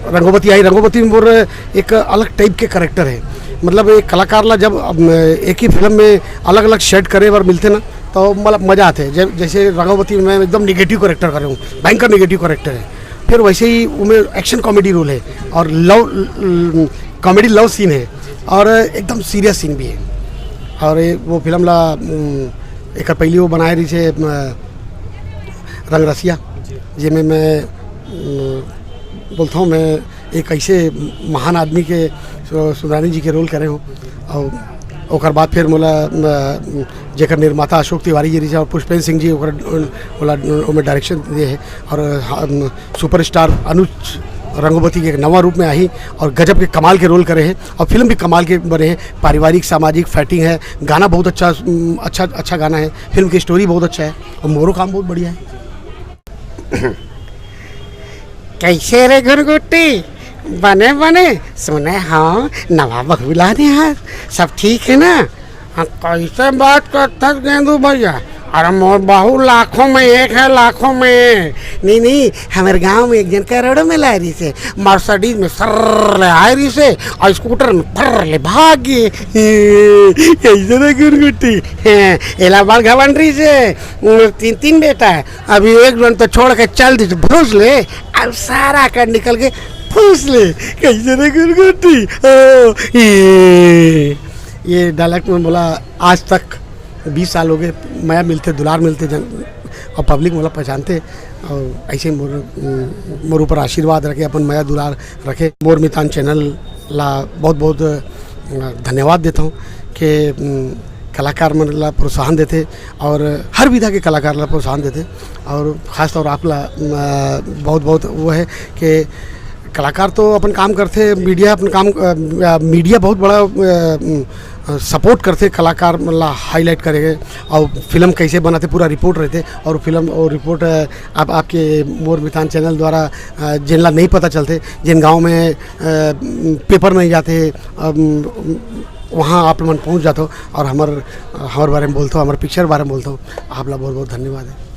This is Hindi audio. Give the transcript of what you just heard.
रंगोवती आई। रंगोवती में मोर एक अलग टाइप के करेक्टर है, मतलब एक कलाकार ला जब एक ही फिल्म में अलग अलग शेड करे बार मिलते ना तो मतलब मज़ा आते हैं। जैसे रंगोवती में मैं एकदम निगेटिव करेक्टर कर रहा हूँ, भयंकर निगेटिव करेक्टर है। फिर वैसे ही उनमें एक्शन कॉमेडी रोल है और लव कॉमेडी लव सीन है और एकदम सीरियस सीन भी है। और वो फिल्म ला एक पहली वो बनाए रही से रंग रसिया, जिसमें मैं बोलता हूँ मैं एक ऐसे महान आदमी के सुंदरानी जी के रोल करे हूँ। और बाद फिर मोला जेकर निर्माता अशोक तिवारी जी और पुष्पेंद्र सिंह जी में डायरेक्शन दिए है और सुपरस्टार अनुज रंगोवती के नवा रूप में आई और गजब के कमाल के रोल करे हैं और फिल्म भी कमाल के बने हैं। पारिवारिक सामाजिक फाइटिंग है, गाना बहुत अच्छा गाना है, फिल्म की स्टोरी बहुत अच्छा है और मोरो काम बहुत बढ़िया है। कैसे रे गुरगुट्टी, बने बने सुने हाँ नवा बहू लाने यार, सब ठीक है ना? कैसे बात करता गेंदू भैया? अरे मोर बहू लाखों में एक है, लाखों में। नहीं हमारे गांव में एक जन करोड़ों में ला रही से, मर्सिडीज में सर ले आ रही से और स्कूटर में फर ले भाग गए। कैसे रे गुरगुट्टी? इलाहाबाद घवन रही से तीन बेटा है, अभी एक जन तो छोड़ के चल दी भूस ले, अब सारा कर निकल के फूस ले। कैसे रे गुरगुट्टी? ये डायलॉग में बोला आज तक 20 साल हो गए, माया मिलते दुलार मिलते जन और पब्लिक मतलब पहचानते और ऐसे मोर ऊपर आशीर्वाद रखे, अपन माया दुलार रखे। मोर मितान चैनल ला बहुत बहुत धन्यवाद देता हूँ कि कलाकार मन ला प्रोत्साहन देते और हर विधा के कलाकार ला प्रोत्साहन देते और ख़ास तौर आप ला बहुत बहुत वो है कि कलाकार तो अपन काम करते, मीडिया अपन काम मीडिया बहुत बड़ा सपोर्ट करते कलाकार मतलब हाईलाइट करेंगे और फिल्म कैसे बनाते पूरा रिपोर्ट रहते और फिल्म और रिपोर्ट आप आपके मोर मितान चैनल द्वारा जिनला नहीं पता चलते, जिन गांव में पेपर नहीं जाते वहाँ आप मन पहुँच जाते हो और हमारे बारे में बोलते हो, हमारे पिक्चर बारे में बोलते हो। आप लोग बहुत बहुत धन्यवाद है।